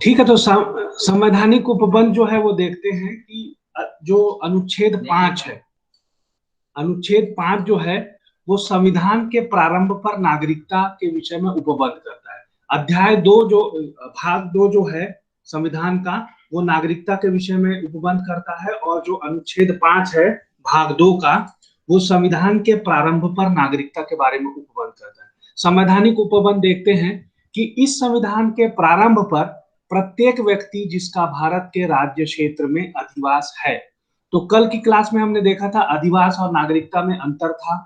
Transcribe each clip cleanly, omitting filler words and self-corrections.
ठीक है, तो संवैधानिक उपबंध जो है वो देखते हैं कि जो अनुच्छेद 5 है, अनुच्छेद 5 जो है वो संविधान के प्रारंभ पर नागरिकता के विषय में उपबंध करता है। अध्याय 2 जो भाग 2 जो है संविधान का, वो नागरिकता के विषय में उपबंध करता है, और जो अनुच्छेद 5 है भाग 2 का, वो संविधान के प्रारंभ पर नागरिकता के बारे में उपबंध करता है। संवैधानिक उपबंध देखते हैं कि इस संविधान के प्रारंभ पर प्रत्येक व्यक्ति जिसका भारत के राज्य क्षेत्र में अधिवास है, तो कल की क्लास में हमने देखा था अधिवास और नागरिकता में अंतर था,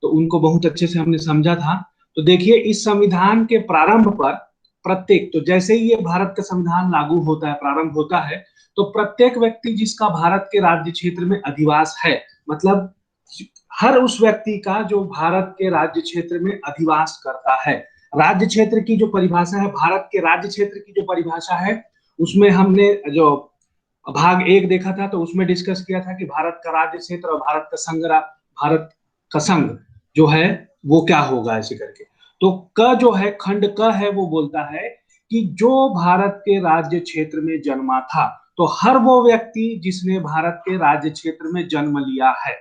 तो उनको बहुत अच्छे से हमने समझा था। तो देखिए, इस संविधान के प्रारंभ पर प्रत्येक, तो जैसे ही ये भारत का संविधान लागू होता है, प्रारंभ होता है, तो प्रत्येक व्यक्ति जिसका भारत के राज्य क्षेत्र में अधिवास है, मतलब हर उस व्यक्ति का जो भारत के राज्य क्षेत्र में अधिवास करता है। राज्य क्षेत्र की जो परिभाषा है, भारत के राज्य क्षेत्र की जो परिभाषा है, उसमें हमने जो भाग 1 देखा था, तो उसमें डिस्कस किया था कि भारत का राज्य क्षेत्र और भारत का संघ जो है वो क्या होगा, ऐसे करके। तो क जो है, खंड क है, वो बोलता है कि जो भारत के राज्य क्षेत्र में जन्मा था, तो हर वो व्यक्ति जिसने भारत के राज्य क्षेत्र में जन्म लिया है,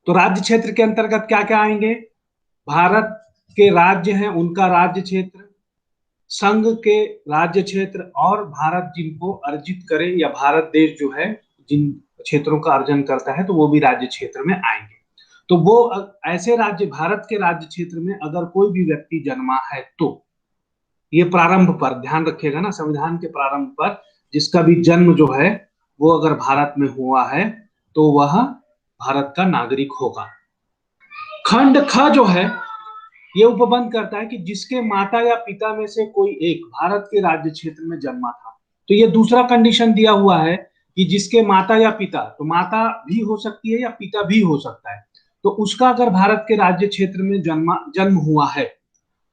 तो राज्य क्षेत्र के अंतर्गत क्या क्या आएंगे? भारत के राज्य हैं उनका राज्य क्षेत्र, संघ के राज्य क्षेत्र, और भारत जिनको अर्जित करे, या भारत देश जो है जिन क्षेत्रों का अर्जन करता है, तो वो भी राज्य क्षेत्र में आएंगे। तो वो ऐसे राज्य, भारत के राज्य क्षेत्र में अगर कोई भी व्यक्ति जन्मा है, तो ये प्रारंभ पर ध्यान रखिएगा ना, संविधान के प्रारंभ पर जिसका भी जन्म जो है वो अगर भारत में हुआ है, तो वह भारत का नागरिक होगा। खंड ख जो है ये उपबंध करता है कि जिसके माता या पिता में से कोई एक भारत के राज्य क्षेत्र में जन्मा था, तो ये दूसरा कंडीशन दिया हुआ है कि जिसके माता या पिता, तो माता भी हो सकती है या पिता भी हो सकता है, तो उसका अगर भारत के राज्य क्षेत्र में जन्म हुआ है।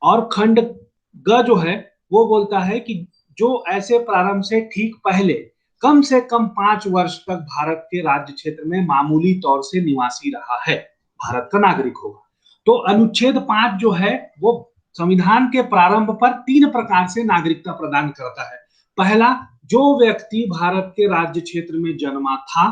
और खंड ग जो है वो बोलता है कि जो ऐसे प्रारंभ से ठीक पहले कम से कम 5 वर्ष तक भारत के राज्य क्षेत्र में मामूली तौर से निवासी रहा है, भारत का नागरिक होगा। तो अनुच्छेद 5 जो है वो संविधान के प्रारंभ पर 3 प्रकार से नागरिकता प्रदान करता है। पहला, जो व्यक्ति भारत के राज्य क्षेत्र में जन्मा था,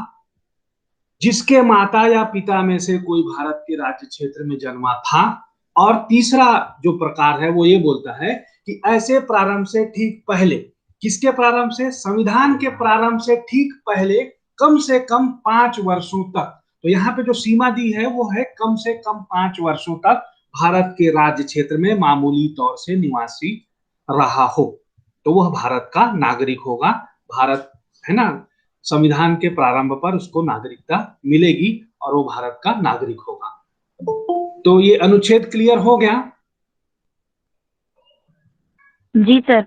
जिसके माता या पिता में से कोई भारत के राज्य क्षेत्र में जन्मा था। और तीसरा जो प्रकार है वो ये बोलता है कि ऐसे प्रारंभ से ठीक पहले, किसके प्रारंभ से? संविधान के प्रारंभ से ठीक पहले कम से कम 5 वर्षों तक, तो यहाँ पे जो सीमा दी है वो है कम से कम 5 वर्षों तक भारत के राज्य क्षेत्र में मामूली तौर से निवासी रहा हो, तो वह भारत का नागरिक होगा। भारत है ना, संविधान के प्रारंभ पर उसको नागरिकता मिलेगी और वो भारत का नागरिक होगा। तो ये अनुच्छेद क्लियर हो गया? जी सर।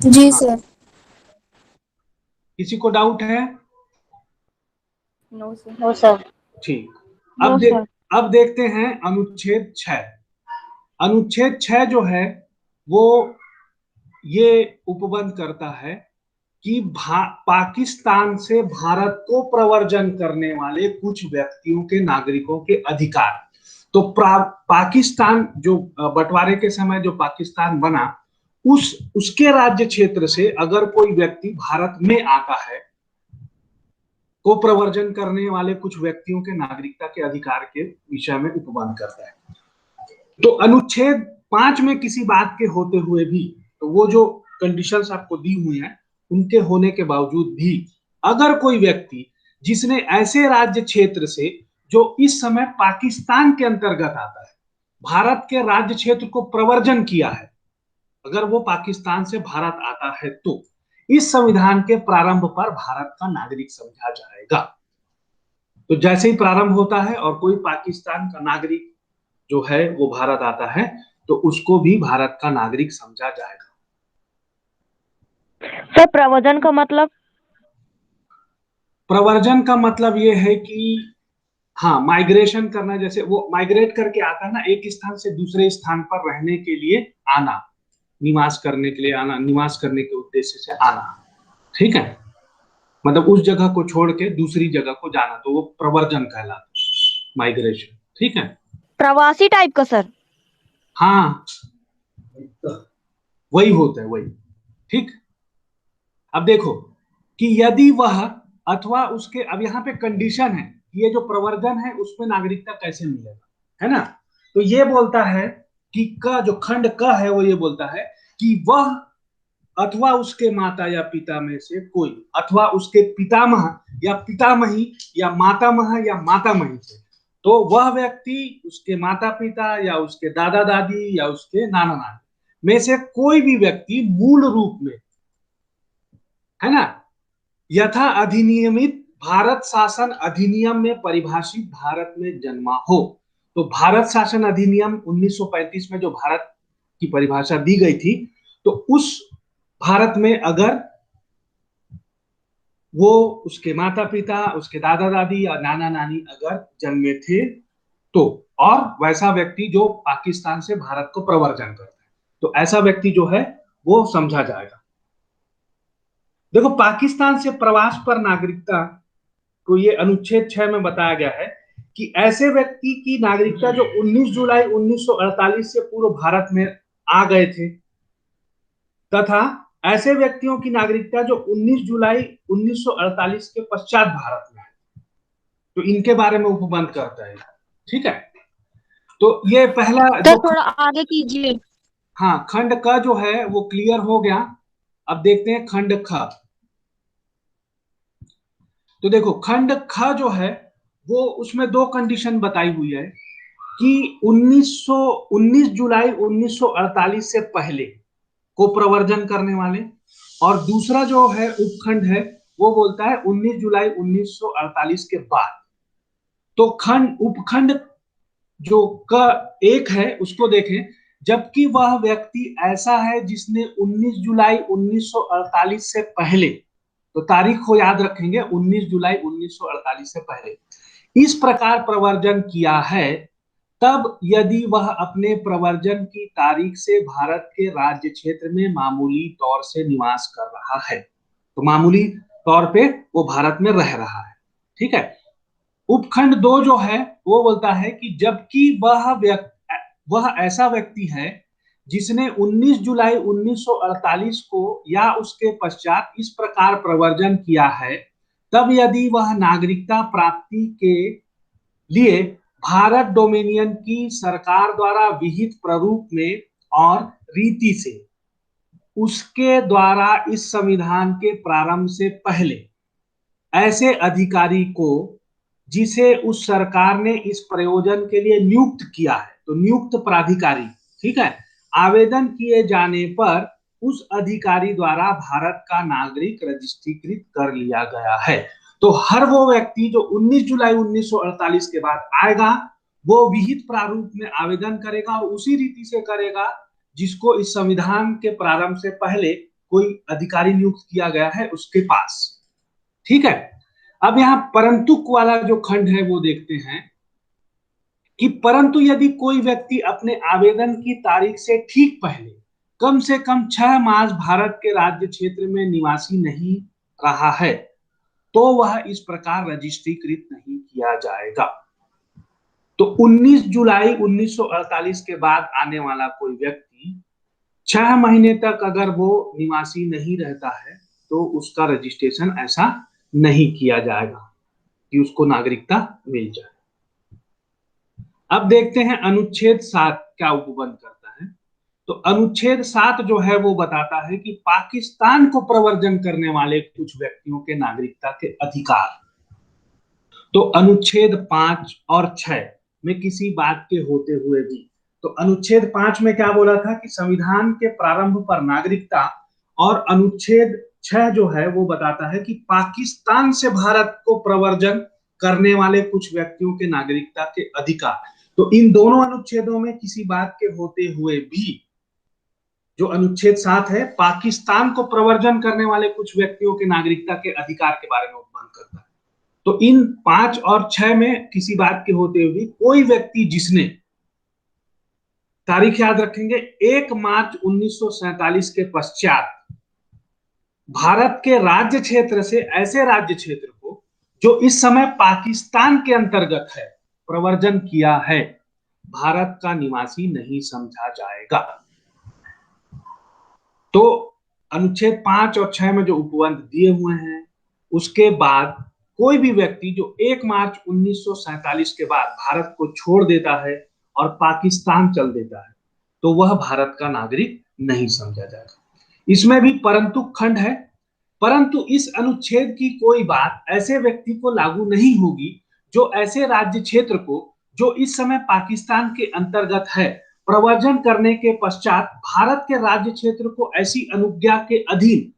जी सर। किसी को डाउट है? No sir. No sir. ठीक, नो सर। अब देखते हैं अनुच्छेद 6। अनुच्छेद 6 जो है वो ये उपबंध करता है कि पाकिस्तान से भारत को प्रव्रजन करने वाले कुछ व्यक्तियों के, नागरिकों के अधिकार। तो पाकिस्तान जो बंटवारे के समय जो पाकिस्तान बना, उसके राज्य क्षेत्र से अगर कोई व्यक्ति भारत में आता है, को प्रवर्जन करने वाले कुछ व्यक्तियों के नागरिकता के अधिकार के विषय में उपबंध करता है। तो अनुच्छेद 5 में किसी बात के होते हुए भी, तो वो जो कंडीशंस आपको दी हुई हैं उनके होने के बावजूद भी, अगर कोई व्यक्ति जिसने ऐसे राज्य क्षेत्र से जो इस समय पाकिस्तान के अंतर्गत आता है, भारत के राज्य क्षेत्र को प्रवर्जन किया है, अगर वो पाकिस्तान से भारत आता है, तो इस संविधान के प्रारंभ पर भारत का नागरिक समझा जाएगा। तो जैसे ही प्रारंभ होता है और कोई पाकिस्तान का नागरिक जो है वो भारत आता है, तो उसको भी भारत का नागरिक समझा जाएगा। सर प्रव्रजन का मतलब? प्रवर्जन का मतलब ये है कि हाँ, माइग्रेशन करना, जैसे वो माइग्रेट करके आता है ना, एक स्थान से दूसरे स्थान पर रहने के लिए आना, निवास करने के लिए आना, निवास करने के उद्देश्य से आना, ठीक है, मतलब उस जगह को छोड़ के दूसरी जगह को जाना, तो वो प्रवर्जन कहलाता है, माइग्रेशन, ठीक है। प्रवासी टाइप का सर? हाँ, वही होता है, वही। ठीक। अब देखो कि यदि वह अथवा उसके, अब यहाँ पे कंडीशन है, ये जो प्रवर्जन है उसमें नागरिकता कैसे मिलेगा, है ना। तो ये बोलता है कि क जो खंड क है वो ये बोलता है कि वह अथवा उसके माता या पिता में से कोई, अथवा उसके पितामह या पितामही या मातामह या मातामही से, तो वह व्यक्ति उसके माता पिता या उसके दादा दादी या उसके नाना नानी में से कोई भी व्यक्ति मूल रूप में, है ना, यथा अधिनियमित भारत शासन अधिनियम में परिभाषित भारत में जन्मा हो। तो भारत शासन अधिनियम 1935 में जो भारत की परिभाषा दी गई थी, तो उस भारत में अगर वो उसके माता पिता, उसके दादा दादी या नाना नानी अगर जन्मे थे, तो, और वैसा व्यक्ति जो पाकिस्तान से भारत को प्रवर्जन करता है, तो ऐसा व्यक्ति जो है वो समझा जाएगा। देखो, पाकिस्तान से प्रवास पर नागरिकता को ये अनुच्छेद 6 में बताया गया है कि ऐसे व्यक्ति की नागरिकता जो 19 जुलाई 1948 से पूर्व भारत में आ गए थे, तथा ऐसे व्यक्तियों की नागरिकता जो 19 जुलाई 1948 के पश्चात भारत में आए, तो इनके बारे में उपबंध करता है। ठीक है। तो ये पहला तो जो, थोड़ा आगे कीजिए। हाँ, खंड क जो है वो क्लियर हो गया। अब देखते हैं खंड ख। तो देखो, खंड ख जो है वो, उसमें दो कंडीशन बताई हुई है कि 1919 जुलाई 1948 से पहले को प्रवर्जन करने वाले, और दूसरा जो है उपखंड है वो बोलता है 19 जुलाई 1948 के बाद। तो खंड उपखंड जो क एक है उसको देखें, जबकि वह व्यक्ति ऐसा है जिसने 19 जुलाई 1948 से पहले, तो तारीख को याद रखेंगे, 19 जुलाई 1948 से पहले इस प्रकार प्रवर्जन किया है, तब यदि वह अपने प्रवर्जन की तारीख से भारत के राज्य क्षेत्र में मामूली तौर से निवास कर रहा है, तो मामूली तौर पे वो भारत में रह रहा है। ठीक है। उपखंड 2 जो है वो बोलता है कि जबकि वह ऐसा व्यक्ति है जिसने 19 जुलाई 1948 को या उसके पश्चात इस प्रकार प्रवर्जन किया है, तब यदि वह नागरिकता प्राप्ति के लिए भारत डोमिनियन की सरकार द्वारा विहित प्रारूप में और रीति से उसके द्वारा इस संविधान के प्रारंभ से पहले ऐसे अधिकारी को जिसे उस सरकार ने इस प्रयोजन के लिए नियुक्त किया है, तो नियुक्त प्राधिकारी, ठीक है, आवेदन किए जाने पर उस अधिकारी द्वारा भारत का नागरिक रजिस्ट्रीकृत कर लिया गया है। तो हर वो व्यक्ति जो 19 जुलाई 1948 के बाद आएगा, वो विहित प्रारूप में आवेदन करेगा और उसी रीति से करेगा जिसको इस संविधान के प्रारंभ से पहले कोई अधिकारी नियुक्त किया गया है उसके पास। ठीक है। अब यहां परंतु वाला जो खंड है वो देखते हैं कि परंतु यदि कोई व्यक्ति अपने आवेदन की तारीख से ठीक पहले कम से कम 6 मास भारत के राज्य क्षेत्र में निवासी नहीं रहा है, तो वह इस प्रकार रजिस्ट्रीकृत नहीं किया जाएगा। तो 19 जुलाई 1948 के बाद आने वाला कोई व्यक्ति 6 महीने तक अगर वो निवासी नहीं रहता है, तो उसका रजिस्ट्रेशन ऐसा नहीं किया जाएगा कि उसको नागरिकता मिल जाए। अब देखते हैं अनुच्छेद 7 क्या उपबंध करता है। तो अनुच्छेद 7 जो है वो बताता है कि पाकिस्तान को प्रवर्जन करने वाले कुछ व्यक्तियों के नागरिकता के अधिकार। तो अनुच्छेद 5 और 6 में किसी बात के होते हुए भी, तो अनुच्छेद 5 में क्या बोला था कि संविधान के प्रारंभ पर नागरिकता, और अनुच्छेद 6 जो है वो बताता है कि पाकिस्तान से भारत को प्रवर्जन करने वाले कुछ व्यक्तियों के नागरिकता के अधिकार। तो इन दोनों अनुच्छेदों में किसी बात के होते हुए भी जो अनुच्छेद 7 है पाकिस्तान को प्रवर्जन करने वाले कुछ व्यक्तियों के नागरिकता के अधिकार के बारे में उपबंध करता है। तो इन 5 और 6 में किसी बात के होते हुए भी कोई व्यक्ति जिसने, तारीख याद रखेंगे, 1 मार्च 1947 के पश्चात भारत के राज्य क्षेत्र से ऐसे राज्य क्षेत्र को जो इस समय पाकिस्तान के अंतर्गत है प्रवर्जन किया है, भारत का निवासी नहीं समझा जाएगा। तो अनुच्छेद 5 और 6 में जो उपबंध दिए हुए हैं, उसके बाद कोई भी व्यक्ति जो 1 मार्च 1947 के बाद भारत को छोड़ देता है और पाकिस्तान चल देता है, तो वह भारत का नागरिक नहीं समझा जाएगा। इसमें भी परंतु खंड है, परंतु इस अनुच्छेद की कोई बात ऐसे व्यक्ति को लागू नहीं होगी जो ऐसे राज्य क्षेत्र को, जो इस समय पाकिस्तान के अंतर्गत है, प्रवर्जन करने के पश्चात भारत के राज्य क्षेत्र को ऐसी अनुज्ञा के अधीन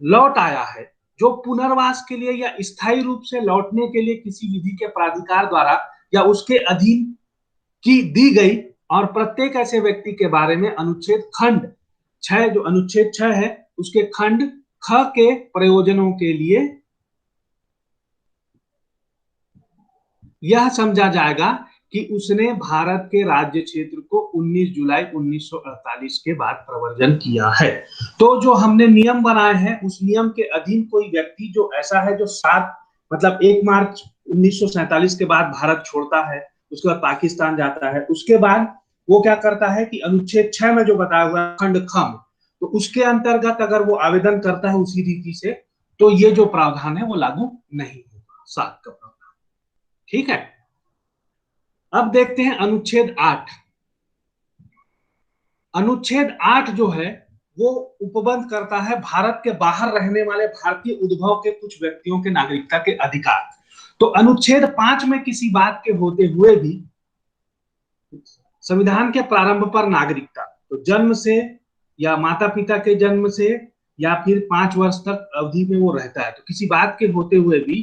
लौट आया है, जो पुनर्वास के लिए या स्थायी रूप से लौटने के लिए किसी विधि के प्राधिकार द्वारा या उसके अधीन की दी गई, और प्रत्येक ऐसे व्यक्ति के बारे में अनुच्छेद खंड 6, जो अनुच्छेद 6 है, उसके खंड ख के प्रयोजनों के लिए यह समझा जाएगा कि उसने भारत के राज्य क्षेत्र को 19 जुलाई 1948 के बाद प्रवर्जन किया है। तो जो हमने नियम बनाए हैं, उस नियम के अधीन कोई व्यक्ति जो ऐसा है, जो 1 मार्च 1947 के बाद भारत छोड़ता है, उसके बाद पाकिस्तान जाता है, उसके बाद वो क्या करता है कि अनुच्छेद 6 में जो बताया हुआ है खंड ख, तो उसके अंतर्गत अगर वो आवेदन करता है उसी रीति से, तो ये जो प्रावधान है वो लागू नहीं होगा, 7 का प्रावधान। ठीक है, अब देखते हैं अनुच्छेद 8। अनुच्छेद 8 जो है वो उपबंध करता है भारत के बाहर रहने वाले भारतीय उद्भव के कुछ व्यक्तियों के नागरिकता के अधिकार। तो अनुच्छेद 5 में किसी बात के होते हुए भी संविधान के प्रारंभ पर नागरिकता, तो जन्म से या माता पिता के जन्म से या फिर 5 वर्ष तक अवधि में वो रहता है, तो किसी बात के होते हुए भी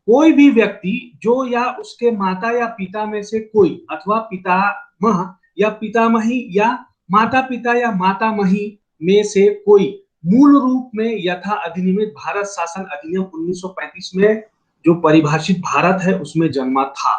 कोई भी व्यक्ति जो या उसके माता या पिता में से कोई अथवा पितामह या पितामही या माता पिता या मातामही में से कोई मूल रूप में यथा अधिनियमित भारत शासन अधिनियम 1935 में जो परिभाषित भारत है उसमें जन्मा था,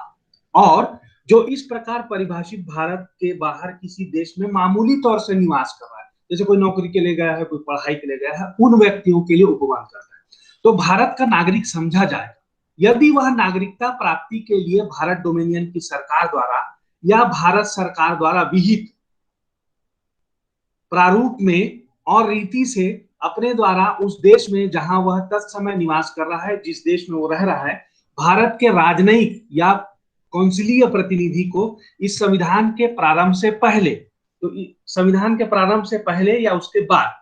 और जो इस प्रकार परिभाषित भारत के बाहर किसी देश में मामूली तौर से निवास कर रहा है, जैसे कोई नौकरी के लिए गया है, कोई पढ़ाई के लिए गया है, उन व्यक्तियों के लिए उपबंध करता है, तो भारत का नागरिक समझा जाएगा यदि वह नागरिकता प्राप्ति के लिए भारत डोमिनियन की सरकार द्वारा या भारत सरकार द्वारा विहित प्रारूप में और रीति से अपने द्वारा उस देश में जहां वह तत्समय निवास कर रहा है, जिस देश में वो रह रहा है, भारत के राजनयिक या कौंसिलीय प्रतिनिधि को इस संविधान के प्रारंभ से पहले, तो संविधान के प्रारंभ से पहले या उसके बाद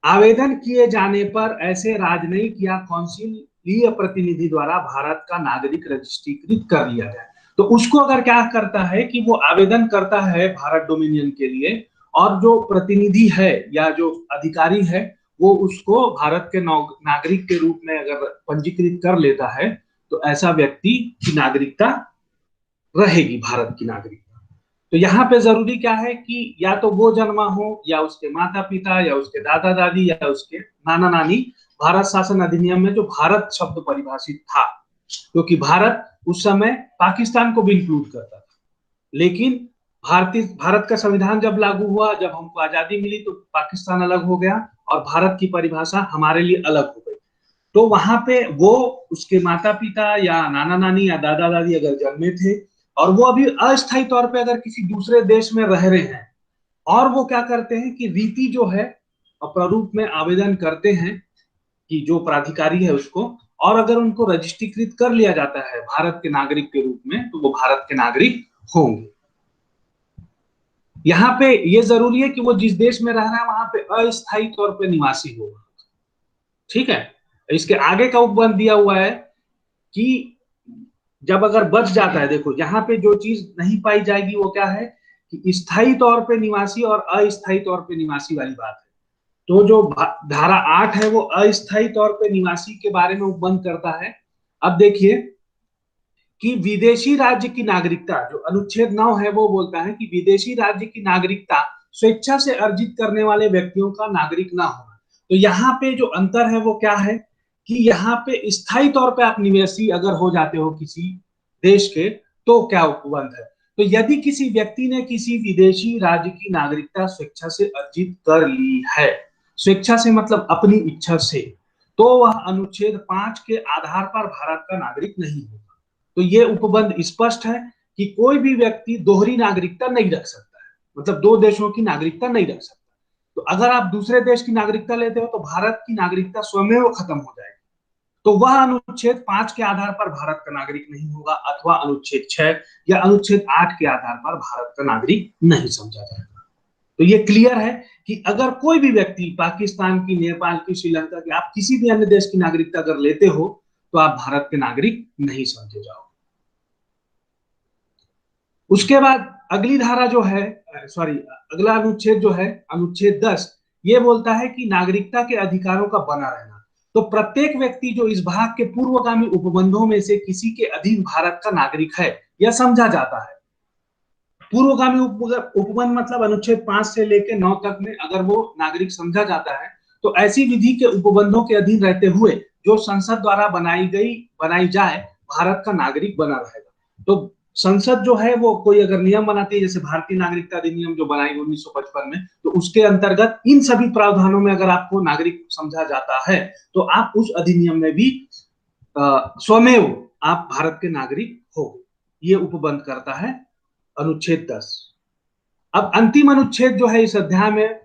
आवेदन किए जाने पर ऐसे राजनयिक या कौंसिलीय प्रतिनिधि द्वारा भारत का नागरिक रजिस्ट्रीकृत कर लिया जाए। तो उसको अगर क्या करता है कि वो आवेदन करता है भारत डोमिनियन के लिए, और जो प्रतिनिधि है या जो अधिकारी है वो उसको भारत के नागरिक के रूप में अगर पंजीकृत कर लेता है, तो ऐसा व्यक्ति की नागरिकता रहेगी, भारत की नागरिकता। तो यहाँ पे जरूरी क्या है कि या तो वो जन्मा हो या उसके माता पिता या उसके दादा दादी या उसके नाना नानी भारत शासन अधिनियम में जो भारत शब्द परिभाषित था, क्योंकि भारत उस समय पाकिस्तान को भी इंक्लूड करता था, लेकिन भारत का संविधान जब लागू हुआ, जब हमको आजादी मिली, तो पाकिस्तान अलग हो गया और भारत की परिभाषा हमारे लिए अलग हो गई। तो वहां पे वो उसके माता पिता या नाना नानी या दादा दादी अगर जन्मे थे और वो अभी अस्थायी तौर पे अगर किसी दूसरे देश में रह रहे हैं, और वो क्या करते हैं कि रीति जो है प्रारूप में आवेदन करते हैं कि जो प्राधिकारी है उसको, और अगर उनको रजिस्ट्रीकृत कर लिया जाता है भारत के नागरिक के रूप में, तो वो भारत के नागरिक होंगे। यहाँ पे ये जरूरी है कि वो जिस देश में रह रहा है वहां पे अस्थायी तौर पे निवासी होगा। ठीक है, इसके आगे का उपबंध दिया हुआ है कि जब अगर बच जाता है, देखो यहाँ पे जो चीज नहीं पाई जाएगी वो क्या है कि स्थायी तौर पे निवासी और अस्थायी तौर पे निवासी वाली बात है। तो जो धारा 8 है वो अस्थायी तौर पे निवासी के बारे में उपबंध करता है। अब देखिए कि विदेशी राज्य की नागरिकता, जो अनुच्छेद 9 है वो बोलता है कि विदेशी राज्य की नागरिकता स्वेच्छा से अर्जित करने वाले व्यक्तियों का नागरिक ना होना। तो यहाँ पे जो अंतर है वो क्या है कि यहाँ पे स्थायी तौर पे आप निवासी अगर हो जाते हो किसी देश के, तो क्या उपबंध है। तो यदि किसी व्यक्ति ने किसी विदेशी राज्य की नागरिकता स्वेच्छा से अर्जित कर ली है, स्वेच्छा से मतलब अपनी इच्छा से, तो वह अनुच्छेद 5 के आधार पर भारत का नागरिक नहीं होगा। तो ये उपबंध स्पष्ट है कि कोई भी व्यक्ति दोहरी नागरिकता नहीं रख सकता है, मतलब 2 देशों की नागरिकता नहीं रख सकता। तो अगर आप दूसरे देश की नागरिकता लेते हो तो भारत की नागरिकता स्वयं खत्म हो जाएगी। तो वह अनुच्छेद 5 के आधार पर भारत का नागरिक नहीं होगा, अथवा अनुच्छेद 6 या अनुच्छेद 8 के आधार पर भारत का नागरिक नहीं समझा जाएगा। तो ये क्लियर है कि अगर कोई भी व्यक्ति पाकिस्तान की, नेपाल की, श्रीलंका की, आप किसी भी अन्य देश की नागरिकता अगर लेते हो तो आप भारत के नागरिक नहीं समझे जाओ। उसके बाद अगली धारा जो है, सॉरी, अगला अनुच्छेद जो है, अनुच्छेद 10, ये बोलता है कि नागरिकता के अधिकारों का बना रहना। तो प्रत्येक व्यक्ति जो इस भाग के पूर्वगामी उपबंधों में से किसी के अधीन भारत का नागरिक है, यह समझा जाता है। पूर्वगामी उपबंध मतलब अनुच्छेद 5 से लेकर 9 तक में अगर वो नागरिक समझा जाता है, तो ऐसी विधि के उपबंधों के अधीन रहते हुए जो संसद द्वारा बनाई जाए, भारत का नागरिक बना रहेगा। तो संसद जो है वो कोई अगर नियम बनाती है, जैसे भारतीय नागरिकता अधिनियम जो बनाई 1955 में, तो उसके अंतर्गत इन सभी प्रावधानों में अगर आपको नागरिक समझा जाता है तो आप उस अधिनियम में भी स्वमेव आप भारत के नागरिक हो। ये उपबंध करता है अनुच्छेद 10। अब अंतिम अनुच्छेद जो है इस अध्याय में,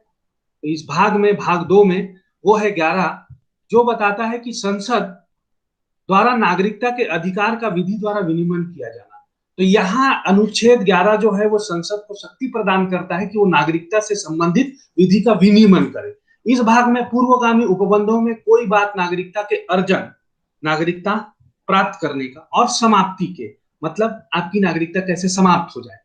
इस भाग में, भाग 2 में, वो है 11, जो बताता है कि संसद द्वारा नागरिकता के अधिकार का विधि द्वारा विनियमन किया जाना। तो यहाँ अनुच्छेद 11 जो है वो संसद को शक्ति प्रदान करता है कि वो नागरिकता से संबंधित विधि का विनियमन करे। इस भाग में पूर्वगामी उपबंधों में कोई बात नागरिकता के अर्जन, नागरिकता प्राप्त करने का, और समाप्ति के, मतलब आपकी नागरिकता कैसे समाप्त हो जाए।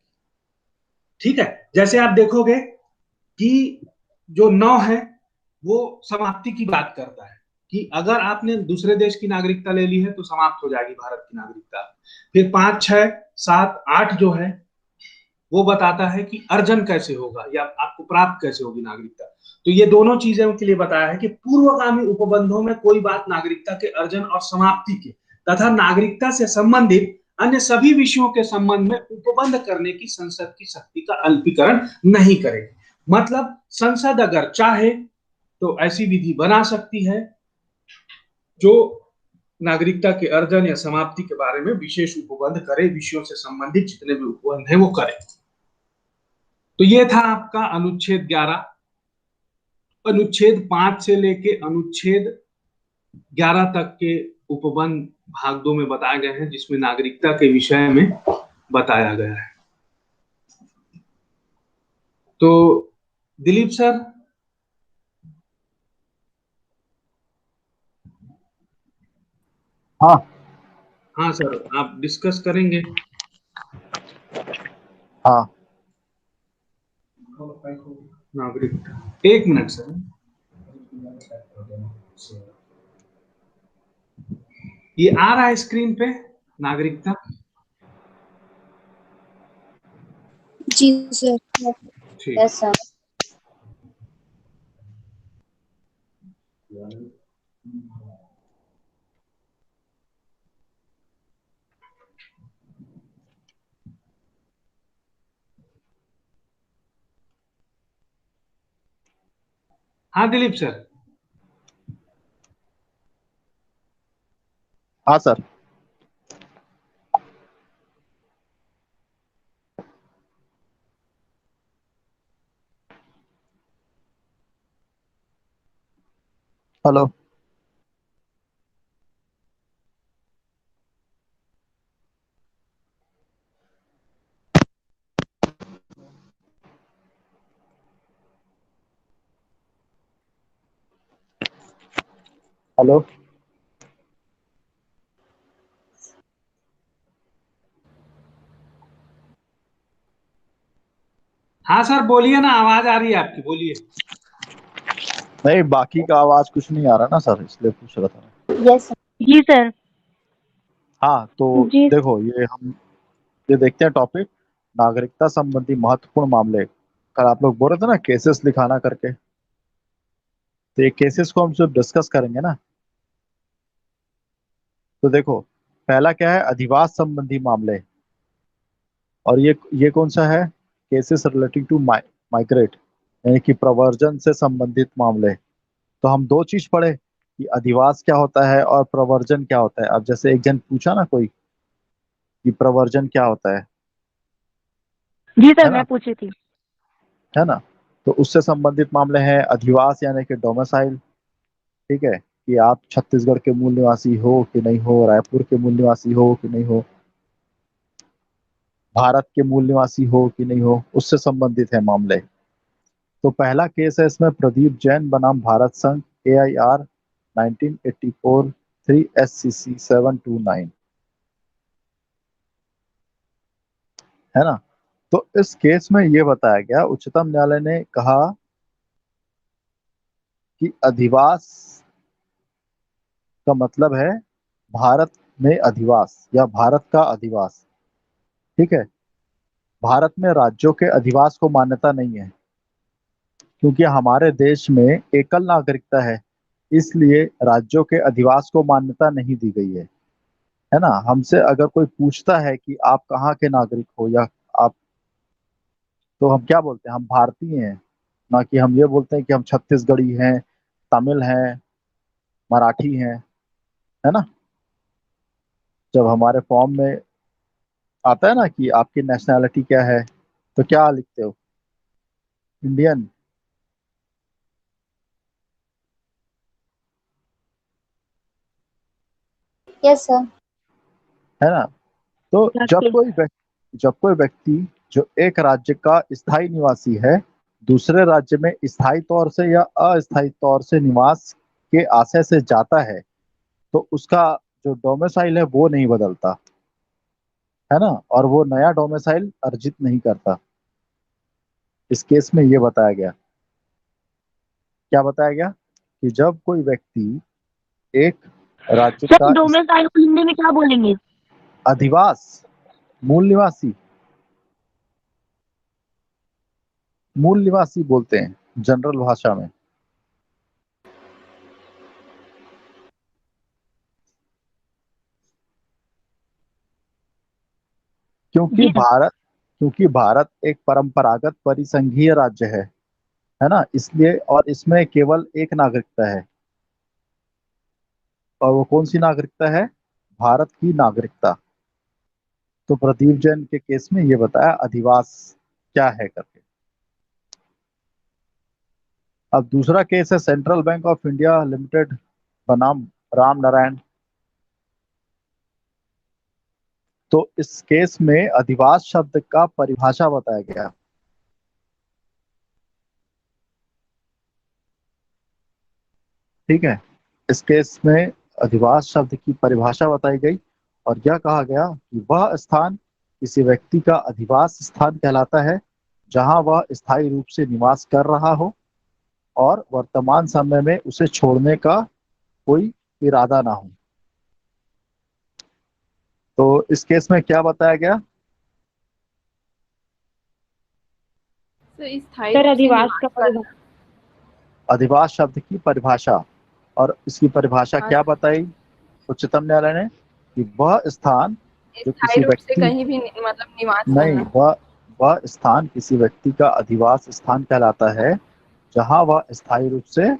ठीक है, जैसे आप देखोगे कि जो 9 है वो समाप्ति की बात करता है कि अगर आपने दूसरे देश की नागरिकता ले ली है तो समाप्त हो जाएगी भारत की नागरिकता। फिर 5, 6, 7, 8 जो है वो बताता है कि अर्जन कैसे होगा या आपको प्राप्त कैसे होगी नागरिकता। तो ये दोनों चीजों के लिए बताया है कि पूर्वगामी उपबंधों में कोई बात नागरिकता के अर्जन और समाप्ति के तथा नागरिकता से संबंधित अन्य सभी विषयों के संबंध में उपबंध करने की संसद की शक्ति का अल्पीकरण नहीं करेगी। मतलब संसद अगर चाहे तो ऐसी विधि बना सकती है जो नागरिकता के अर्जन या समाप्ति के बारे में विशेष उपबंध करे, विषयों से संबंधित जितने भी उपबंध है वो करे। तो ये था आपका अनुच्छेद 11। अनुच्छेद 5 से लेके अनुच्छेद 11 तक के उपबंध भाग 2 में बताए गए हैं, जिसमें नागरिकता के विषय में बताया गया है। तो दिलीप सर, हाँ हाँ सर, आप डिस्कस करेंगे। हाँ नागरिकता, एक मिनट सर, ये आ रहा है स्क्रीन पे नागरिकता? जी सर। ठीक। Yes sir. हाँ दिलीप सर। हाँ सर। हेलो। हेलो। हाँ सर बोलिए ना, आवाज आ रही है आपकी, बोलिए। नहीं, बाकी का आवाज कुछ नहीं आ रहा ना सर, इसलिए पूछ रहा था। Yes sir. जी सर। हाँ तो जी देखो, ये देखते हैं टॉपिक, नागरिकता संबंधी महत्वपूर्ण मामले। कल आप लोग बोल रहे थे ना केसेस लिखाना करके, तो ये केसेस को हम सब डिस्कस करेंगे ना। तो देखो, पहला क्या है, अधिवास संबंधी मामले। और ये कौन सा है, केसेस रिलेटिंग टू माइग्रेट, यानी कि प्रव्रजन से संबंधित मामले। तो हम दो चीज पढ़े कि अधिवास क्या होता है और प्रव्रजन क्या होता है। अब जैसे एक जन पूछा ना कोई कि प्रव्रजन क्या होता जी सर, है मैं ना, पूछी थी। है ना। तो उससे संबंधित मामले हैं अधिवास यानी कि डोमिसाइल, ठीक है, कि आप छत्तीसगढ़ के मूल निवासी हो कि नहीं हो, रायपुर के मूल निवासी हो कि नहीं हो, भारत के मूल निवासी हो कि नहीं हो, उससे संबंधित है मामले। तो पहला केस है इसमें प्रदीप जैन बनाम भारत संघ AIR 1984 3 SCC 729, है ना। तो इस केस में ये बताया गया, उच्चतम न्यायालय ने कहा कि अधिवास का मतलब है भारत में अधिवास या भारत का अधिवास, ठीक है। भारत में राज्यों के अधिवास को मान्यता नहीं है, क्योंकि हमारे देश में एकल नागरिकता है, इसलिए राज्यों के अधिवास को मान्यता नहीं दी गई है ना। हमसे अगर कोई पूछता है कि आप कहाँ के नागरिक हो या आप, तो हम क्या बोलते हैं, हम भारतीय हैं, ना कि हम ये बोलते हैं कि हम छत्तीसगढ़ी हैं, तमिल हैं, मराठी हैं, है ना। जब हमारे फॉर्म में आता है ना कि आपकी नेशनैलिटी क्या है, तो क्या लिखते हो, इंडियन। Yes sir. है ना। तो Okay. जब कोई व्यक्ति जो एक राज्य का स्थायी निवासी है दूसरे राज्य में स्थायी तौर से या अस्थायी तौर से निवास के आशय से जाता है, तो उसका जो डोमिसाइल है वो नहीं बदलता, है ना, और वो नया डोमिसाइल अर्जित नहीं करता। इस केस में ये बताया गया, क्या बताया गया, कि जब कोई व्यक्ति एक राज्य सर का डोमिसाइल को हिंदी में क्या बोलेंगे? अधिवास, मूल निवासी, मूल निवासी बोलते हैं जनरल भाषा में। क्योंकि जी सर। भारत क्योंकि भारत एक परंपरागत परिसंघीय राज्य है ना, इसलिए, और इसमें केवल एक नागरिकता है, और वो कौन सी नागरिकता है, भारत की नागरिकता। तो प्रदीप जैन के केस में ये बताया अधिवास क्या है करके। अब दूसरा केस है central bank of India limited बनाम राम नारायण। तो इस केस में अधिवास शब्द का परिभाषा बताया गया, ठीक है। इस केस में अधिवास शब्द की परिभाषा बताई गई और यह कहा गया कि वह स्थान किसी व्यक्ति का अधिवास स्थान कहलाता है जहां वह स्थायी रूप से निवास कर रहा हो और वर्तमान समय में उसे छोड़ने का कोई इरादा ना हो। तो इस केस में क्या बताया गया, तो स्थायी सर रूप से अधिवास निवास का करना। अधिवास शब्द की परिभाषा, और इसकी परिभाषा हाँ, क्या बताई उच्चतम न्यायालय ने, कि वह स्थान जो स्थायी किसी रूप से व्यक्ति, कहीं भी मतलब निवास नहीं, करना। वह स्थान किसी व्यक्ति का अधिवास स्थान कहलाता है जहां वह स्थायी रूप से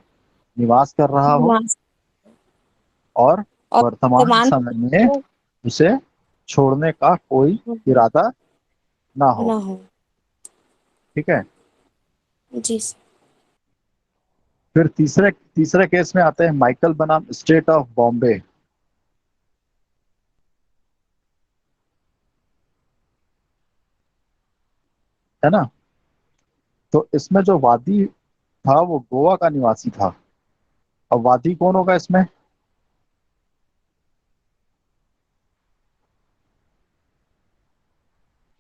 निवास कर रहा हो निवास और और वर्तमान वर्तमान समय में उसे छोड़ने का कोई इरादा ना हो, ना हो। ठीक है। जी सर। फिर तीसरे तीसरे केस में आते हैं माइकल बनाम स्टेट ऑफ बॉम्बे, है ना। तो इसमें जो वादी था वो गोवा का निवासी था। अब वादी कौन होगा इसमें,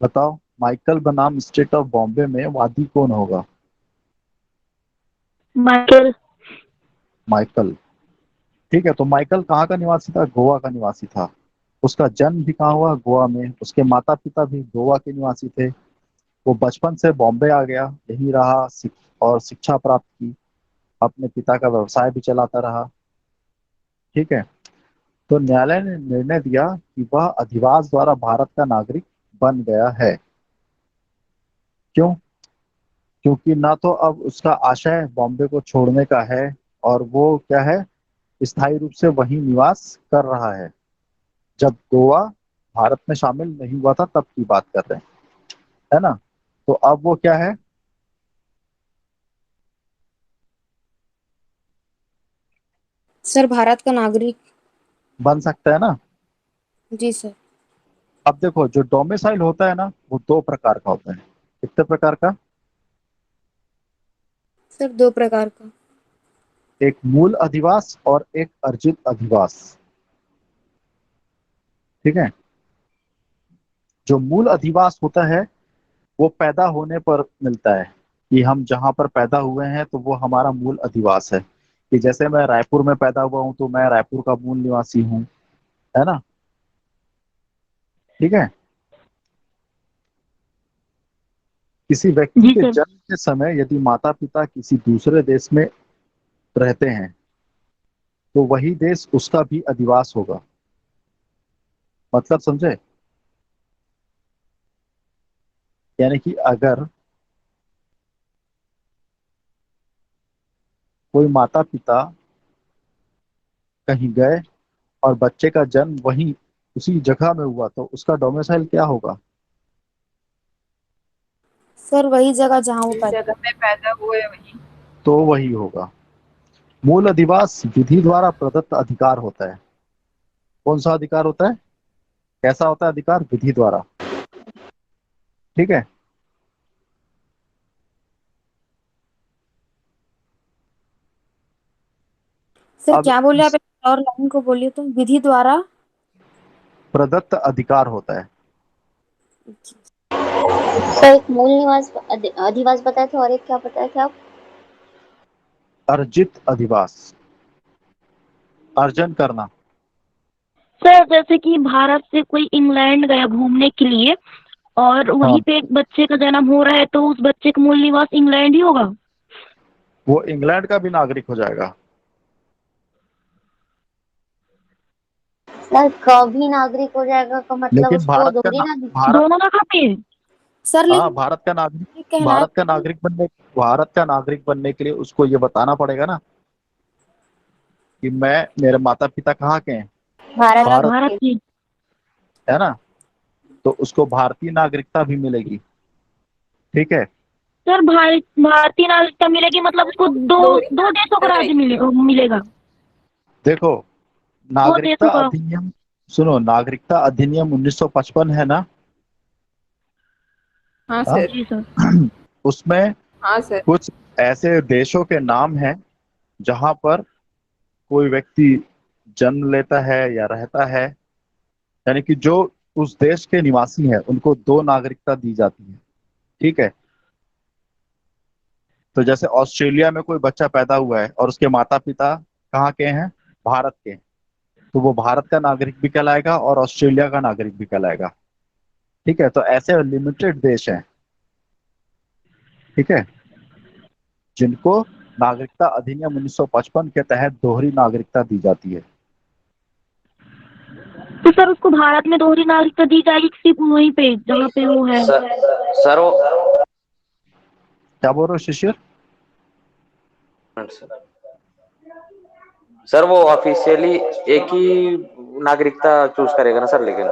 बताओ, माइकल बनाम स्टेट ऑफ बॉम्बे में वादी कौन होगा, माइकल। माइकल, ठीक है। तो माइकल कहाँ का निवासी था, गोवा का निवासी था। उसका जन्म भी कहाँ हुआ, गोवा में। उसके माता पिता भी गोवा के निवासी थे। वो बचपन से बॉम्बे आ गया, यहीं रहा, और शिक्षा प्राप्त की, अपने पिता का व्यवसाय भी चलाता रहा, ठीक है। तो न्यायालय ने निर्णय दिया कि वह अधिवास द्वारा भारत का नागरिक बन गया है। क्यों, क्योंकि ना तो अब उसका आशय बॉम्बे को छोड़ने का है, और वो क्या है, स्थायी रूप से वहीं निवास कर रहा है। जब गोवा भारत में शामिल नहीं हुआ था तब की बात कर रहे हैं, है ना। तो अब वो क्या है, सर भारत का नागरिक। बन सकता है ना। जी सर। अब देखो, जो डोमिसाइल होता है ना, वो दो प्रकार का होता है। कितने प्रकार का? सर 2 प्रकार का। एक मूल अधिवास और एक अर्जित अधिवास। ठीक है। जो मूल अधिवास होता है वो पैदा होने पर मिलता है, कि हम जहां पर पैदा हुए हैं तो वो हमारा मूल अधिवास है। कि जैसे मैं रायपुर में पैदा हुआ हूं तो मैं रायपुर का मूल निवासी हूँ, है ना। ठीक है। किसी व्यक्ति जी के सर। जन्म के समय यदि माता पिता किसी दूसरे देश में रहते हैं तो वही देश उसका भी अधिवास होगा। मतलब समझे? यानी कि अगर कोई माता पिता कहीं गए और बच्चे का जन्म वहीं उसी जगह में हुआ तो उसका डोमिसाइल क्या होगा? सर वही जगह जहाँ वो जिस पैदा। जगह में पैदा हुए वही। तो वही होगा। मूल अधिवास विधि द्वारा प्रदत्त अधिकार होता है। कौन सा अधिकार होता है? कैसा होता है अधिकार? विधि द्वारा। ठीक है। सर अब क्या बोले आप, इस एक और लाइन को बोलिए तो, विधि द्वारा। प्रदत्त अधिकार होता है। सर एक मूल निवास अधिवास बताए थे और एक क्या बताए थे आप? अर्जित अधिवास, अर्जन करना। सर जैसे कि भारत से कोई इंग्लैंड गया घूमने के लिए और हाँ, वहीं पे एक बच्चे का जन्म हो रहा है तो उस बच्चे का मूल निवास इंग्लैंड ही होगा। वो इंग्लैंड का भी नागरिक हो जाएगा। सर कभी नागरिक हो जाएगा का मतलब लेकिन उसको दोहरी ना। भारत, दोनों का खाते हैं। सर हाँ, लेकिन ये कहलाए। भारत का नागरिक बनने के लिए उसको ये बताना पड़ेगा ना कि मैं, मेरे माता पिता कहाँ के हैं, भारत भारत भारत के। की। है ना। तो उसको भारतीय नागरिकता भी मिलेगी। ठीक है। सर भारतीय नागरिकता मिलेगी मतलब उसको दो दोहरी दो देशों का नागरिकता राज्य रहेगी। मिलेगा। देखो, दो नागरिकता देशों का। अधिनियम, सुनो, नागरिकता अधिनियम 1955 है ना। हाँ हाँ। सर। जी सर। उसमें हाँ सर। कुछ ऐसे देशों के नाम हैं जहां पर कोई व्यक्ति जन्म लेता है या रहता है, यानी कि जो उस देश के निवासी हैं उनको दो नागरिकता दी जाती है। ठीक है। तो जैसे ऑस्ट्रेलिया में कोई बच्चा पैदा हुआ है और उसके माता पिता कहाँ के हैं? भारत के हैं। तो वो भारत का नागरिक भी कहलाएगा और ऑस्ट्रेलिया का नागरिक भी कहलाएगा। ठीक है। तो ऐसे लिमिटेड देश हैं, ठीक है, जिनको नागरिकता अधिनियम 1955 के तहत दोहरी नागरिकता दी जाती है। तो सर उसको भारत में दोहरी नागरिकता दी जाएगी कि सिर्फ वहीं पे जहाँ पे वो है। सर वो क्या बोल रहे हो शिशिर? सर वो ऑफिशियली एक ही नागरिकता चूज करेगा ना सर, लेकिन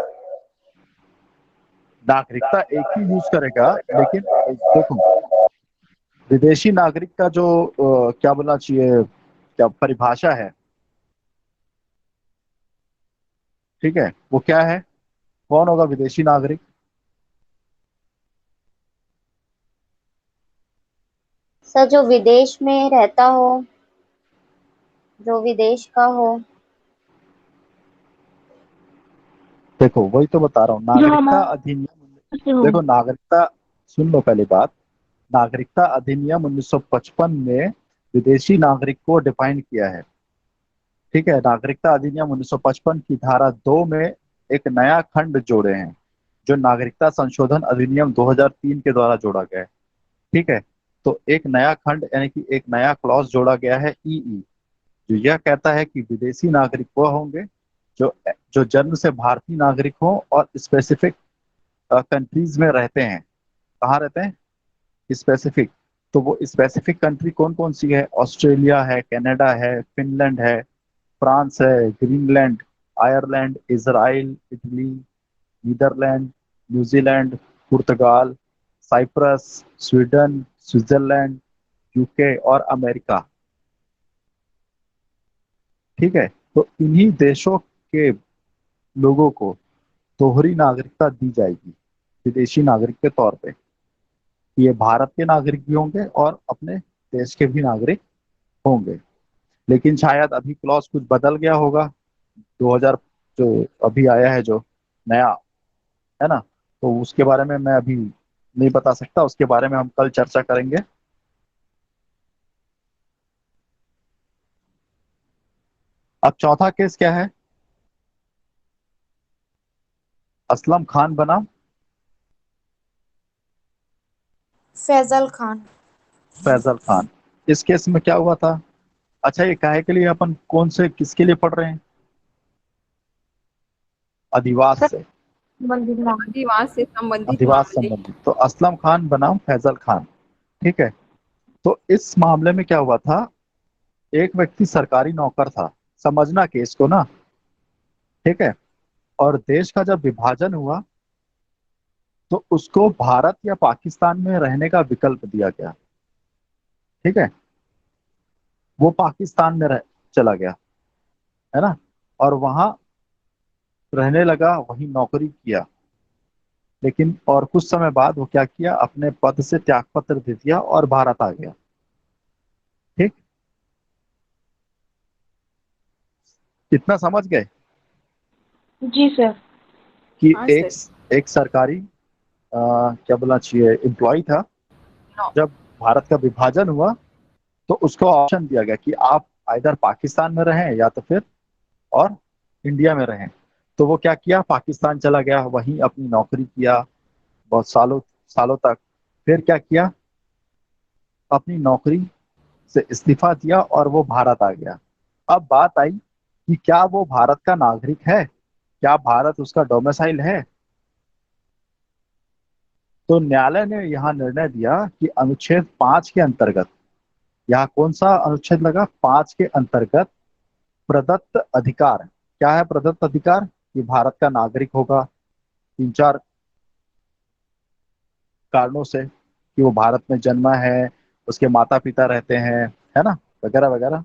नागरिकता एक ही यूज करेगा, लेकिन देखो, विदेशी नागरिक का जो क्या बोलना चाहिए, क्या परिभाषा है, ठीक है, वो क्या है? कौन होगा विदेशी नागरिक? सर जो विदेश में रहता हो, जो विदेश का हो। देखो, वही तो बता रहा हूँ, जो नागरिकता हमारे अधिनियम। से हो। देखो, नागरिकता, सुन लो पहली बात। नागरिकता अधिनियम 1955 में विदेशी नागरिक को डिफाइन किया है। ठीक है। नागरिकता अधिनियम 1955 की धारा 2 में एक नया खंड जोड़े हैं, जो नागरिकता संशोधन अधिनियम 2003 के द्वारा जोड़ा गया है। ठीक है। तो एक नया खंड यानी कि एक नया क्लॉज जोड़ा गया है, ई, जो यह कहता है कि विदेशी नागरिक वो होंगे जो जो जन्म से भारतीय नागरिक हो और स्पेसिफिक कंट्रीज में रहते हैं। कहाँ रहते हैं? स्पेसिफिक। तो वो स्पेसिफिक कंट्री कौन कौन सी है? ऑस्ट्रेलिया है, कनाडा है, फिनलैंड है, फ्रांस है, Greenland, Ireland, Israel, Italy, Netherland, New Zealand, पुर्तगाल, साइप्रस, स्वीडन, स्विट्जरलैंड, यूके और अमेरिका। ठीक है, तो इन्हीं देशों के लोगों को दोहरी नागरिकता दी जाएगी विदेशी नागरिक के तौर पे। ये भारत के नागरिक भी होंगे और अपने देश के भी नागरिक होंगे। लेकिन शायद अभी क्लॉज कुछ बदल गया होगा, 2000 जो अभी आया है जो नया, है ना, तो उसके बारे में मैं अभी नहीं बता सकता, उसके बारे में हम कल चर्चा करेंगे। अब चौथा केस क्या है? असलम खान बनाम फैजल खान। फैजल खान। इस केस में क्या हुआ था? अच्छा, ये काहे के लिए अपन कौन से किसके लिए पढ़ रहे हैं? अधिवास सर से, मंदिर नाम। अधिवास से संबंधित अधिवास मामले। संबंधित। तो असलम खान बनाम फैजल खान, ठीक है। तो इस मामले में क्या हुआ था, एक व्यक्ति सरकारी नौकर था, समझना केस को ना, ठीक है। और देश का जब विभाजन हुआ तो उसको भारत या पाकिस्तान में रहने का विकल्प दिया गया, ठीक है। वो पाकिस्तान में चला गया, है ना, और वहां रहने लगा, वहीं नौकरी किया। लेकिन और कुछ समय बाद वो क्या किया, अपने पद से त्यागपत्र दे दिया और भारत आ गया, ठीक। इतना समझ गए जी सर। कि हाँ एक सर। एक सरकारी क्या बोलना चाहिए, एम्प्लॉय था। नौ। जब भारत का विभाजन हुआ तो उसको ऑप्शन दिया गया कि आप इधर पाकिस्तान में रहें या तो फिर और इंडिया में रहें। तो वो क्या किया, पाकिस्तान चला गया, वहीं अपनी नौकरी किया बहुत सालों सालों तक। फिर क्या किया, अपनी नौकरी से इस्तीफा दिया और वो भारत आ गया। अब बात आई कि क्या वो भारत का नागरिक है, क्या भारत उसका डोमिसाइल है? तो न्यायालय ने यहाँ निर्णय दिया कि अनुच्छेद 5 के अंतर्गत, यहाँ कौन सा अनुच्छेद लगा, 5 के अंतर्गत प्रदत्त अधिकार। क्या है प्रदत्त अधिकार? कि भारत का नागरिक होगा, तीन चार कारणों से, कि वो भारत में जन्मा है, उसके माता पिता रहते हैं, है ना, वगैरह वगैरह।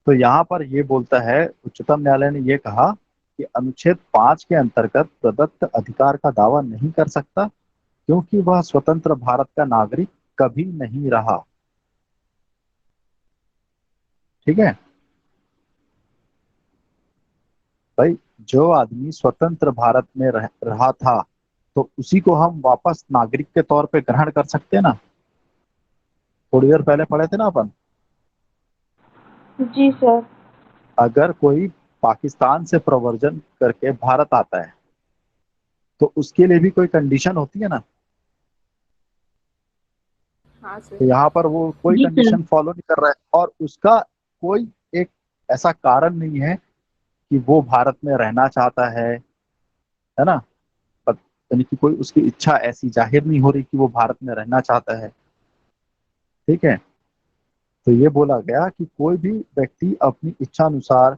तो यहाँ पर ये बोलता है, उच्चतम न्यायालय ने ये कहा कि अनुच्छेद 5 के अंतर्गत प्रदत्त अधिकार का दावा नहीं कर सकता क्योंकि वह स्वतंत्र भारत का नागरिक कभी नहीं रहा, ठीक है भाई। जो आदमी स्वतंत्र भारत में रहा था तो उसी को हम वापस नागरिक के तौर पे ग्रहण कर सकते हैं ना। थोड़ी देर पहले पढ़े थे ना अपन। जी सर। अगर कोई पाकिस्तान से प्रव्रजन करके भारत आता है तो उसके लिए भी कोई कंडीशन होती है ना। हाँ सर। तो यहाँ पर वो कोई जी सर। कंडीशन फॉलो नहीं कर रहा है और उसका कोई एक ऐसा कारण नहीं है कि वो भारत में रहना चाहता है ना। यानी कि कोई उसकी इच्छा ऐसी जाहिर नहीं हो रही कि वो भारत में रहना चाहता है, ठीक है। तो ये बोला गया कि कोई भी व्यक्ति अपनी इच्छा अनुसार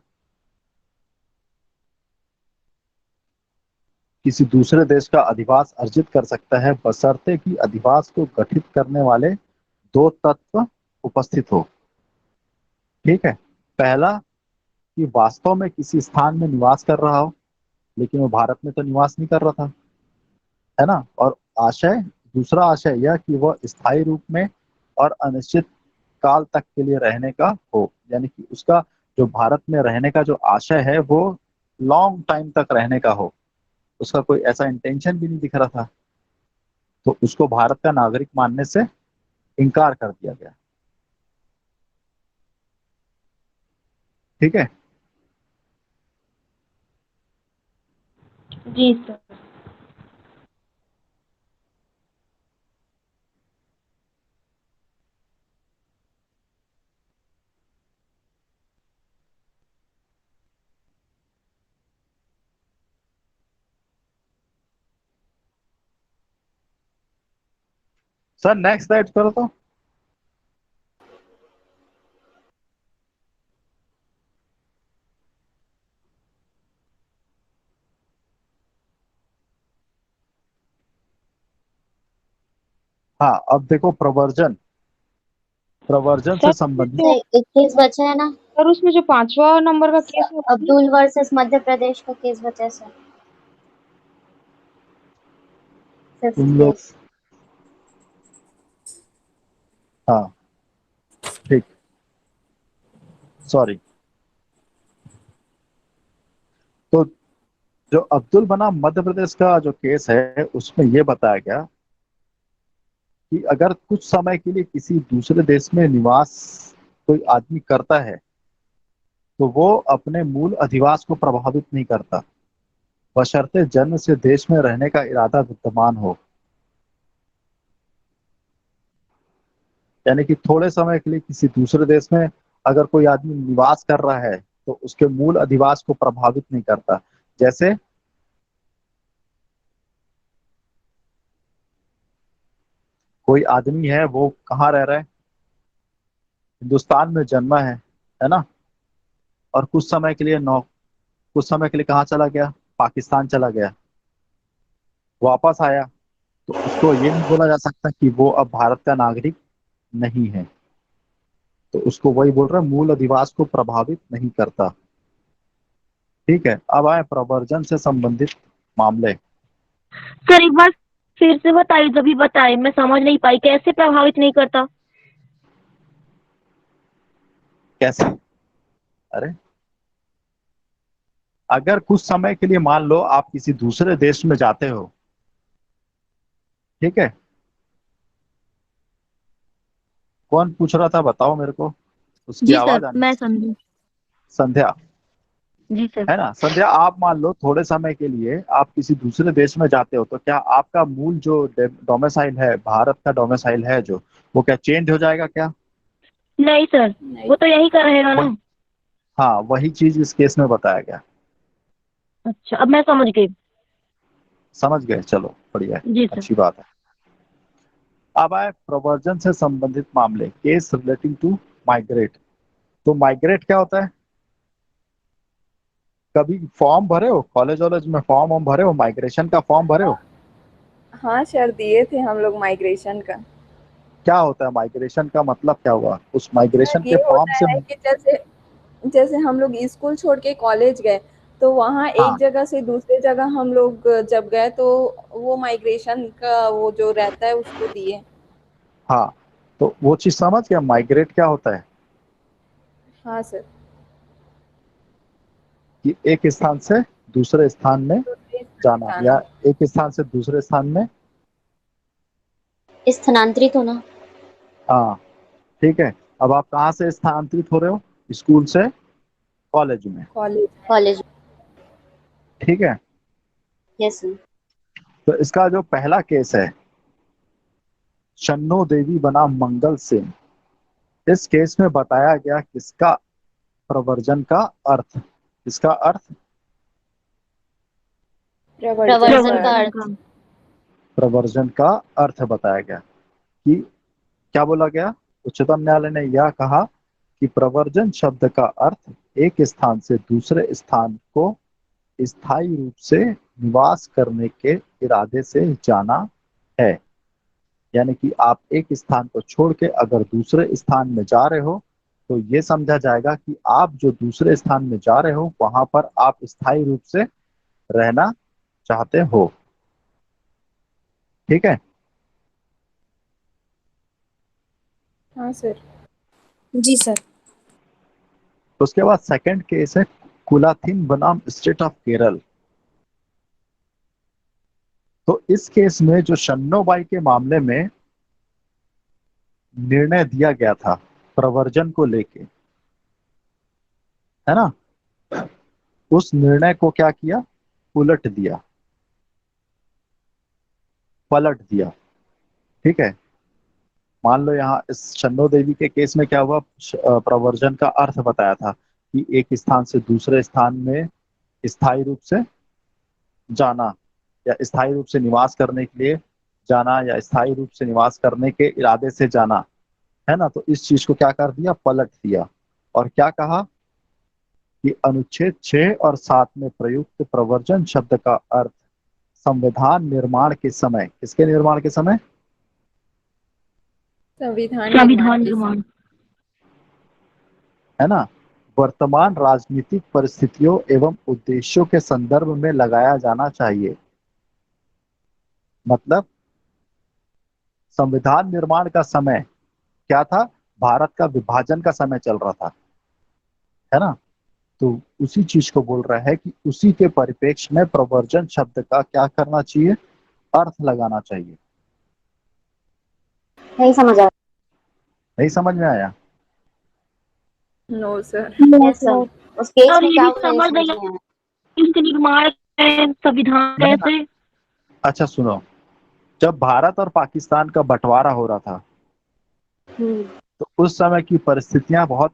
किसी दूसरे देश का अधिवास अर्जित कर सकता है बशर्ते कि अधिवास को गठित करने वाले दो तत्व उपस्थित हो, ठीक है। पहला, कि वास्तव में किसी स्थान में निवास कर रहा हो, लेकिन वो भारत में तो निवास नहीं कर रहा था, है ना। और आशय, दूसरा आशय यह कि वह स्थायी रूप में और अनिश्चित काल तक के लिए रहने का हो, यानी कि उसका जो भारत में रहने का जो आशय है वो लॉन्ग टाइम तक रहने का हो, उसका कोई ऐसा इंटेंशन भी नहीं दिख रहा था, तो उसको भारत का नागरिक मानने से इनकार कर दिया गया, ठीक है। जी सर। सर नेक्स्ट स्लाइड करो तो। हाँ, अब देखो प्रवर्जन, प्रवर्जन से सर संबंधित। सर 21 बचे है ना। सर उसमें जो 5वां नंबर का केस है अब्दुल वर्सेस मध्य प्रदेश का केस बचा सर, फिफ्थ तुम लोग, केस। हाँ ठीक, सॉरी। तो जो अब्दुल बनाम मध्य प्रदेश का जो केस है उसमें यह बताया गया कि अगर कुछ समय के लिए किसी दूसरे देश में निवास कोई आदमी करता है तो वो अपने मूल अधिवास को प्रभावित नहीं करता, बशर्ते जन्म से देश में रहने का इरादा विद्यमान हो। यानी कि थोड़े समय के लिए किसी दूसरे देश में अगर कोई आदमी निवास कर रहा है तो उसके मूल अधिवास को प्रभावित नहीं करता। जैसे कोई आदमी है, वो कहाँ रह रहा है, हिंदुस्तान में जन्मा है ना, और कुछ समय के लिए कहाँ चला गया, पाकिस्तान चला गया, वापस आया, तो उसको ये नहीं बोला जा सकता कि वो अब भारत का नागरिक नहीं है। तो उसको वही बोल रहा है, मूल अधिवास को प्रभावित नहीं करता। ठीक है, अब आए प्रवर्जन से संबंधित मामले। सर एक बार फिर से बताइए, जब भी बताए मैं समझ नहीं पाई, कैसे प्रभावित नहीं करता? कैसे? अरे अगर कुछ समय के लिए मान लो आप किसी दूसरे देश में जाते हो, ठीक है, कौन पूछ रहा था बताओ मेरे को, उसकी जी आवाज सर, आनी। मैं समझी। संध्या, जी सर। है ना। संध्या, आप मान लो थोड़े समय के लिए आप किसी दूसरे देश में जाते हो, तो क्या आपका मूल जो डोमिसाइल है, भारत का डोमिसाइल है जो, वो क्या चेंज हो जाएगा क्या? नहीं सर, नहीं। वो तो यही कर रहेगा वही, ना। हाँ वही चीज इस केस में बताया गया। अच्छा, अब मैं समझ गई। समझ गए, चलो बढ़िया है, जी सर। अच्छी बात है। अब आए प्रवर्जन से संबंधित मामले, केस रिलेटिंग टू माइग्रेट। तो माइग्रेट क्या होता है? कभी फॉर्म भरे हो कॉलेज वॉलेज में, फॉर्म वॉर्म भरे हो, माइग्रेशन का फॉर्म भरे हो? हाँ सर, दिए थे हम लोग माइग्रेशन का। क्या होता है माइग्रेशन का, मतलब क्या हुआ उस माइग्रेशन सर के ये फॉर्म होता से? है कि जैसे जैसे हम लोग स्कूल छोड़ के कॉलेज गए, तो वहाँ एक हाँ जगह से दूसरे जगह हम लोग जब गए, तो वो माइग्रेशन का वो जो रहता है उसको दिए। हाँ, तो वो चीज समझ गया, माइग्रेट क्या होता है? हाँ सर। कि एक स्थान से दूसरे स्थान में दूसरे स्थान जाना, जाना। या एक स्थान से दूसरे स्थान में। स्थानांतरित होना। हाँ ठीक है। अब आप कहाँ से स्थानांतरित हो रहे हो? स्कूल से कॉलेज में। कॉलेज। कॉलेज। ठीक है, यस सर। तो इसका जो पहला केस है, शन्नो देवी बनाम मंगल सिंह, इस केस में बताया गया किसका प्रवर्जन का अर्थ, इसका अर्थ, प्रवर्जन का प्रवर्जन का प्रवर्तन अर्थ। का। अर्थ। प्रवर्जन का अर्थ बताया गया कि क्या बोला गया। उच्चतम न्यायालय ने यह कहा कि प्रवर्जन शब्द का अर्थ एक स्थान से दूसरे स्थान को स्थायी रूप से निवास करने के इरादे से जाना है। यानी कि आप एक स्थान को छोड़ के अगर दूसरे स्थान में जा रहे हो, तो ये समझा जाएगा कि आप जो दूसरे स्थान में जा रहे हो वहां पर आप स्थायी रूप से रहना चाहते हो। ठीक है। हाँ सर। जी सर। उसके बाद सेकंड केस है कुलाथिन बनाम स्टेट ऑफ केरल। तो इस केस में जो शन्नोबाई के मामले में निर्णय दिया गया था प्रवर्जन को लेके, है ना, उस निर्णय को क्या किया, उलट दिया, पलट दिया। ठीक है। मान लो यहाँ इस शन्नो देवी के केस में क्या हुआ, प्रवर्जन का अर्थ बताया था कि एक स्थान से दूसरे स्थान में स्थायी रूप से जाना, या स्थायी रूप से निवास करने के लिए जाना, या स्थायी रूप से निवास करने के इरादे से जाना, है ना। तो इस चीज को क्या कर दिया, पलट दिया, और क्या कहा कि अनुच्छेद 6 और 7 में प्रयुक्त प्रवर्जन शब्द का अर्थ संविधान निर्माण के समय, किसके निर्माण के समय, संविधान निर्माण संविधान के समय। निर्माण। है ना, वर्तमान राजनीतिक परिस्थितियों एवं उद्देश्यों के संदर्भ में लगाया जाना चाहिए। मतलब संविधान निर्माण का समय क्या था? भारत का विभाजन का समय चल रहा था, है ना? तो उसी चीज को बोल रहा है कि उसी के परिप्रेक्ष्य में प्रवर्जन शब्द का क्या करना चाहिए? अर्थ लगाना चाहिए। नहीं समझ आ नहीं समझ में आया? No sir. रहा। यस सर, उस केस और में ये क्या भी हुआ ये समझ समझ नहीं नहीं आया। इसके निर्माण है, संविधान नहीं, कैसे। अच्छा सुनो, जब भारत और पाकिस्तान का बंटवारा हो रहा था हम्म। तो उस समय की परिस्थितियां बहुत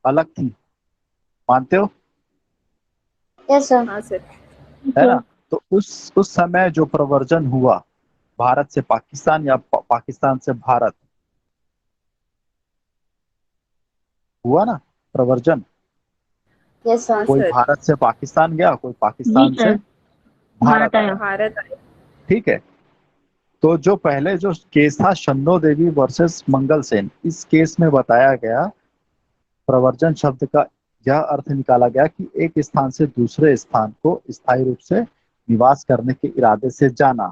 अलग थी, मानते हो? Yes sir. हाँ सर। है ना? तो उस समय जो प्रवर्जन हुआ भारत से पाकिस्तान या पाकिस्तान से भारत, हुआ ना प्रवर्जन? यस हाँ सर। कोई सर। भारत से पाकिस्तान गया, कोई जी पाकिस्तान से सर, भारत भारत आया, आया। भारत आए। ठीक है? तो जो पहले जो केस था शन्नो देवी वर्सेस मंगल सेन, इस केस में बताया गया प्रवर्जन शब्द का यह अर्थ निकाला गया कि एक स्थान से दूसरे स्थान को स्थायी रूप से निवास करने के इरादे से जाना।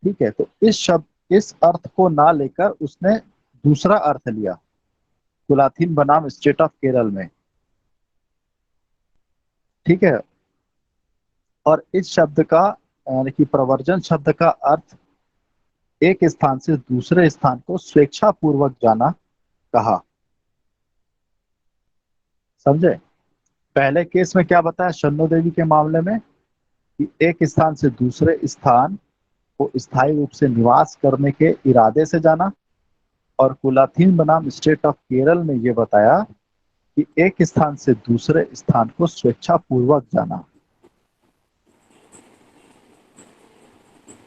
ठीक है? तो इस अर्थ को ना लेकर उसने दूसरा अर्थ लिया कुलाथिन बनाम स्टेट ऑफ केरल में। ठीक है? और इस शब्द का यानी कि प्रवर्जन शब्द का अर्थ एक स्थान से दूसरे स्थान को स्वेच्छा पूर्वक जाना कहा। समझे? पहले केस में क्या बताया शन्नो देवी के मामले में कि एक स्थान से दूसरे स्थान को स्थायी रूप से निवास करने के इरादे से जाना, और कुलाथिन बनाम स्टेट ऑफ केरल में ये बताया कि एक स्थान से दूसरे स्थान को स्वेच्छा पूर्वक जाना।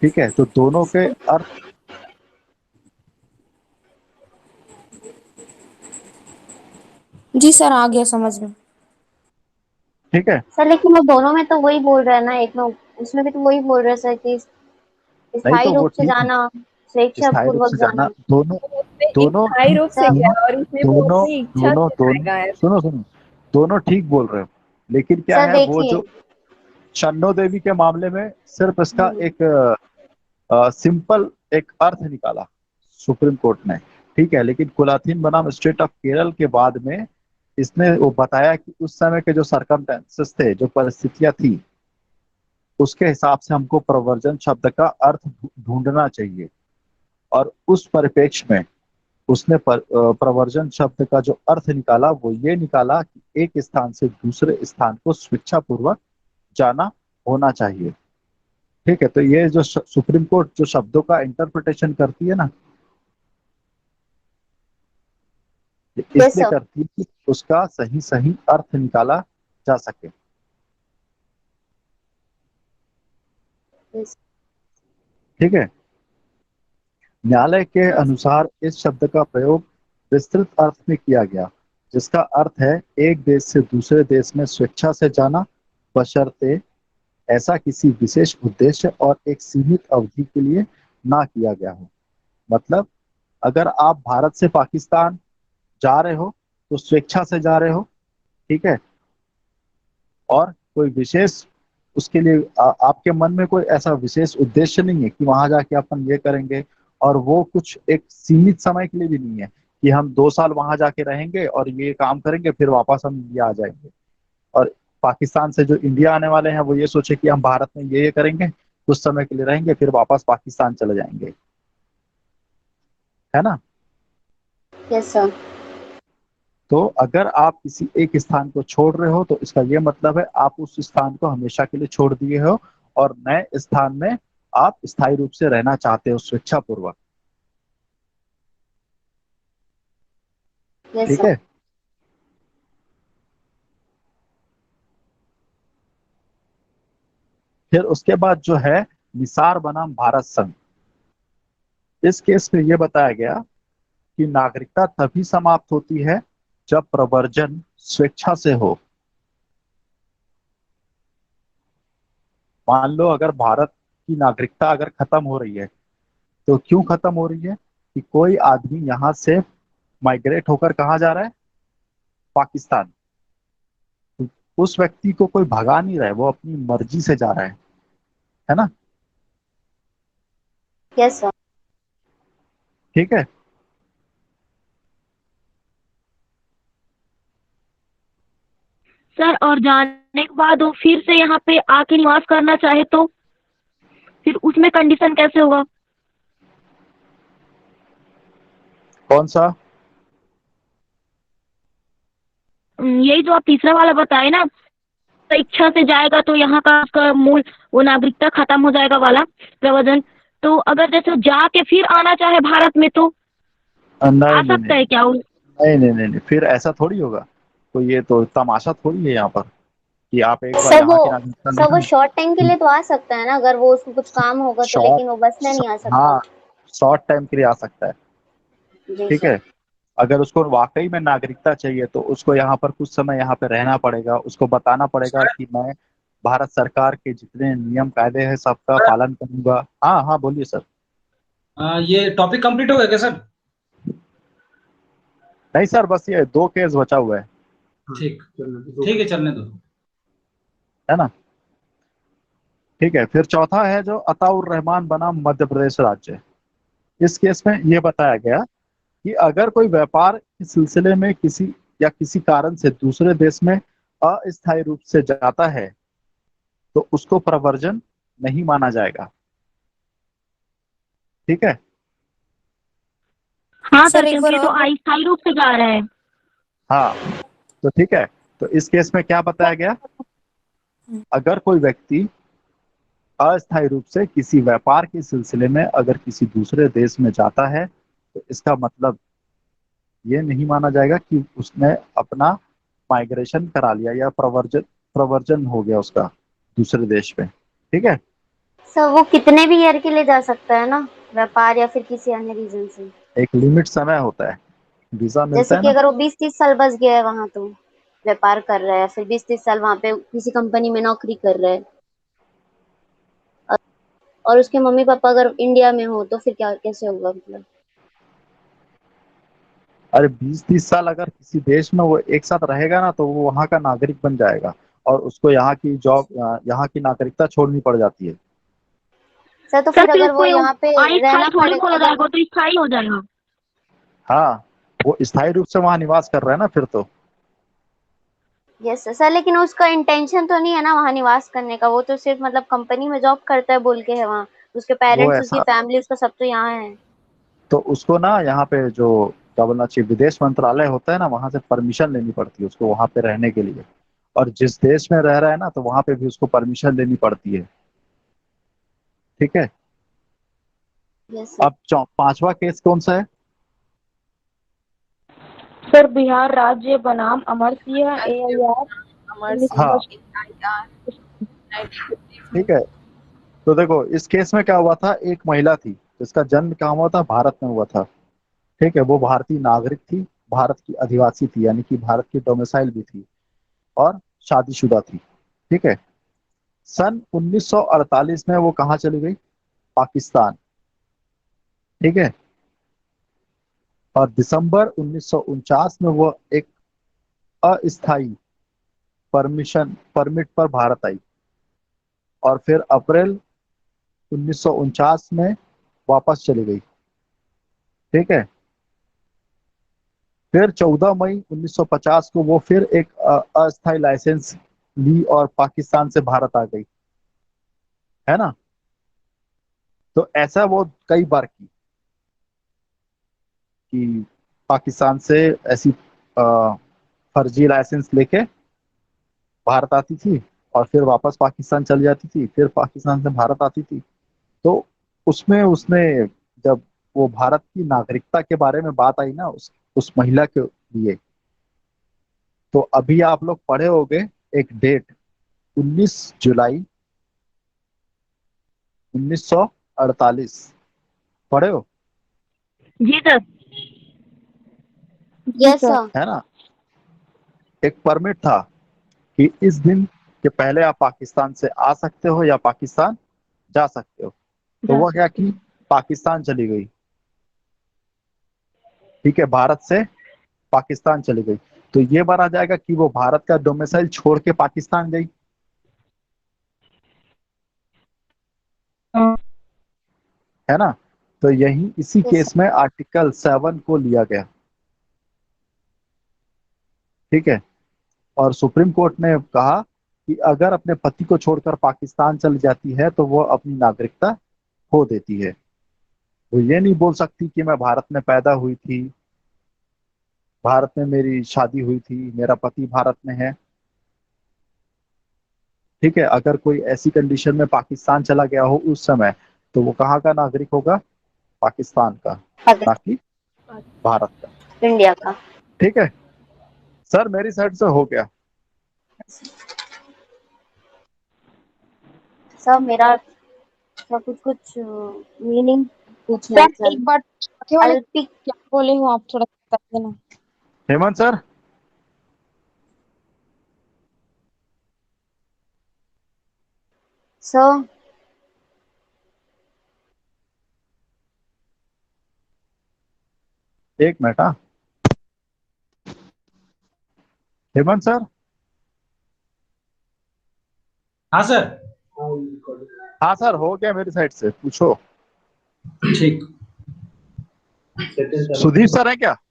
ठीक है? तो दोनों के अर्थ जी सर, आ गया समझ में। ठीक है? सर लेकिन वो दोनों में तो वही बोल रहे हैं ना, एक में उसमें भी तो वही बोल रहे हैं सर कि नहीं स्थायी तो वो रूप से ठीक है, जाना, स्वेच्छा स्थायी रूप पूर्वक से जाना, जाना। दोनों उसमें एक दोनों स्थायी ठीक, रूप से सर गया दोनों और इसमें वो दोनों अपनी इच्छा दोनों से दोनों जाएगा है। सुनो सुनो, दोनों ठीक बोल रहे हो, लेकिन क्या सर है वो देखिए। जो शन्नो देवी के मामले में सिर्फ इसका हम्म। एक सिंपल एक अर्थ निकाला सुप्रीम कोर्ट ने। ठीक है? लेकिन कुलाथिन बनाम स्टेट ऑफ केरल के बाद में इसने वो बताया कि उस समय के जो सरकमस्टेंसेस थे, जो परिस्थितियां थी, उसके हिसाब से हमको प्रवर्जन शब्द का अर्थ ढूंढना चाहिए। और उस परिप्रेक्ष्य में उसने प्रवर्जन शब्द का जो अर्थ निकाला वो ये निकाला कि एक स्थान से दूसरे स्थान को स्वेच्छापूर्वक जाना होना चाहिए। ठीक है? तो ये जो सुप्रीम कोर्ट जो शब्दों का इंटरप्रिटेशन करती है ना, ये यस इसलिए सर। करती है कि उसका सही सही अर्थ निकाला जा सके। यस। ठीक है? न्यायालय के हाँ सर। अनुसार इस शब्द का प्रयोग विस्तृत अर्थ में किया गया, जिसका अर्थ है एक देश से दूसरे देश में स्वेच्छा से जाना, बशर्ते ऐसा किसी विशेष उद्देश्य और एक सीमित अवधि के लिए ना किया गया हो। मतलब अगर आप भारत से पाकिस्तान जा रहे हो तो स्वेच्छा से जा रहे हो। ठीक है? और कोई विशेष उसके लिए आपके मन में कोई ऐसा विशेष उद्देश्य नहीं है कि वहां जाके अपन ये करेंगे, और वो कुछ एक सीमित समय के लिए भी नहीं है कि हम 2 साल वहां जाके रहेंगे और ये काम करेंगे फिर वापस हम इंडिया आ जाएंगे। और पाकिस्तान से जो इंडिया आने वाले हैं वो ये सोचे कि हम भारत में ये करेंगे, कुछ समय के लिए रहेंगे फिर वापस पाकिस्तान चले जाएंगे। है ना? Yes sir. तो अगर आप किसी एक स्थान को छोड़ रहे हो तो इसका ये मतलब है आप उस स्थान को हमेशा के लिए छोड़ दिए हो और नए स्थान में आप स्थायी रूप से रहना चाहते हो स्वेच्छापूर्वक। यस ठीक सर। है? फिर उसके बाद जो है निसार बनाम भारत संघ, इस केस में यह बताया गया कि नागरिकता तभी समाप्त होती है जब प्रवर्जन स्वेच्छा से हो। मान लो अगर भारत की नागरिकता अगर खत्म हो रही है तो क्यों खत्म हो रही है? कि कोई आदमी यहाँ से माइग्रेट होकर कहाँ जा रहा है? पाकिस्तान। उस व्यक्ति को कोई भगा नहीं रहा है, वो अपनी मर्जी से जा रहा है ना। Yes sir. ठीक है। सर और जाने के बाद वो फिर से यहाँ पे आके निवास करना चाहे तो फिर उसमें कंडीशन कैसे होगा? कौन सा? यही जो आप तीसरा वाला बताए ना, तो इच्छा से जाएगा तो यहाँ का उसका मूल वो नागरिकता खत्म हो जाएगा वाला प्रावधान। तो अगर जैसे जाके फिर आना चाहे भारत में तो नहीं आ नहीं सकता नहीं है क्या वो? नहीं नहीं नहीं नहीं, फिर ऐसा थोड़ी होगा। तो ये तो तमाशा थोड़ी है यहाँ पर कि आप एक बार सर यहाँ की नागरिकता वो नहीं। शॉर्ट टाइम के लिए तो आ सकता है ना, अगर वो उसको कुछ काम होगा तो, शॉर्ट लेकिन वो बस में नहीं आ सकता। हाँ, शॉर्ट टाइम के लिए आ सकता है। जी ठीक सर। है। अगर उसको वाकई में नागरिकता चाहिए तो उसको यहाँ पर कुछ समय यहाँ पे रहना पड़ेगा, उसको बताना पड़ेगा कि मैं भारत सरकार के जितने नियम कायदे हैं सबका पालन करूंगा। हाँ हाँ, बोलिए सर। ये टॉपिक कंप्लीट हो गया क्या सर? नहीं सर, बस ये 2 केस बचा हुआ है। ठीक, ठीक है, चलने दो। है ना। ठीक है, फिर चौथा है जो अताउर रहमान बनाम मध्य प्रदेश राज्य। इस केस में ये बताया गया कि अगर कोई व्यापार के सिलसिले में किसी या किसी कारण से दूसरे देश में अस्थायी रूप से जाता है तो उसको प्रव्रजन नहीं माना जाएगा। ठीक है। हाँ सर सर, एक बार क्योंकि तो और अस्थायी रूप से जा रहा है। हाँ, तो ठीक है। तो इस केस में क्या बताया गया, अगर कोई व्यक्ति अस्थायी रूप से किसी व्यापार के सिलसिले में अगर किसी दूसरे देश में जाता है तो इसका मतलब ये नहीं माना जाएगा कि उसने अपना माइग्रेशन करा लिया या प्रवर्जन प्रवर्जन हो गया उसका दूसरे देश में। ठीक है। सर वो कितने भी ईयर के लिए जा सकता है ना, व्यापार या फिर किसी अन्य रीजन से? एक लिमिट समय होता है, वीजा मिलता जैसे है कि ना। अगर वो 20-30 साल बस गया है वहां, तो व्यापार कर रहा है, फिर 20-30 साल वहां पे किसी कंपनी में नौकरी कर रहा है, और उसके मम्मी पापा अगर इंडिया में हो तो फिर क्या कैसे होगा मतलब? अरे 20-30 साल अगर किसी देश में वो एक साथ रहेगा ना तो वो वहाँ का नागरिक बन जाएगा और उसको यहाँ की जॉब, यहाँ की नागरिकता छोड़नी पड़ जाती है। सर तो सर फिर फिर अगर वो कोई यहाँ पे अस्थायी रहना थोड़ी पड़ेगा, बोला अगर जाएगा, तो स्थायी हो जाएगा। हाँ, वो स्थायी रूप से वहाँ निवास कर रहा है ना फिर तो। यस सर, लेकिन उसका इंटेंशन तो नहीं है ना वहाँ निवास करने का, वो तो सिर्फ मतलब कंपनी में जॉब करता है बोल के है वहाँ, उसके वो पेरेंट्स, उसकी ऐसा, फैमिली, उसका सब तो यहाँ है। तो उसको ना यहाँ पे जो क्या बोलना चाहिए, विदेश मंत्रालय होता है ना, वहां से परमिशन लेनी पड़ती है उसको वहां पे रहने के लिए। और जिस देश में रह रहा है ना तो वहां पे भी उसको परमिशन लेनी पड़ती है। ठीक है। Yes sir. अब पांचवा केस कौन सा है? सर बिहार राज्य बनाम अमर सिंह AIR अमर सिंह हाँ, 1953 ठीक है। तो देखो इस केस में क्या हुआ था, एक महिला थी जिसका जन्म कहाँ हुआ था, भारत में हुआ था। ठीक है, वो भारतीय नागरिक थी, भारत की अधिवासी थी, यानी कि भारत की डोमिसाइल भी थी और शादीशुदा थी। ठीक है। सन 1948 में वो कहाँ चली गई, पाकिस्तान। ठीक है। और दिसंबर 1949 में वो एक अस्थायी परमिट पर भारत आई और फिर अप्रैल 1949 में वापस चली गई। ठीक है। फिर 14 मई 1950 को वो फिर एक अस्थायी लाइसेंस ली और पाकिस्तान से भारत आ गई। है ना। तो ऐसा वो कई बार की कि पाकिस्तान से ऐसी फर्जी लाइसेंस लेके भारत आती थी और फिर वापस पाकिस्तान चली जाती थी, फिर पाकिस्तान से भारत आती थी। तो उसमें उसने, जब वो भारत की नागरिकता के बारे में बात आई ना उस महिला के लिए, तो अभी आप लोग पढ़े होंगे एक डेट, 19 जुलाई 1948, पढ़े हो? जी सर। जी यस सर। सर। है ना। एक परमिट था कि इस दिन के पहले आप पाकिस्तान से आ सकते हो या पाकिस्तान जा सकते हो। तो वो क्या कि पाकिस्तान चली गई। ठीक है, भारत से पाकिस्तान चली गई। तो ये माना जाएगा कि वो भारत का डोमिसाइल छोड़ के पाकिस्तान गई, है ना। तो यही इसी Yes, केस में आर्टिकल 7 को लिया गया, ठीक है। और सुप्रीम कोर्ट ने कहा कि अगर अपने पति को छोड़कर पाकिस्तान चली जाती है तो वो अपनी नागरिकता खो देती है। वो ये नहीं बोल सकती कि मैं भारत में पैदा हुई थी, भारत में मेरी शादी हुई थी, मेरा पति भारत में है, ठीक है। अगर कोई ऐसी कंडीशन में पाकिस्तान चला गया हो उस समय, तो वो कहाँ का नागरिक होगा? पाकिस्तान का, ना कि भारत का, इंडिया का। ठीक है। सर मेरी साइड से हो गया। सर मेरा कुछ मीनिंग पूछना है सर सर। एक बार आगे वाले अल्पिक क्या बोले हो आप थोड़ा बता देना। हेमंत सर, सर एक मिनट। हाँ हेमंत सर। हाँ सर। हाँ सर हो गया मेरी साइड से, पूछो। ठीक। सुधीर सर है क्या?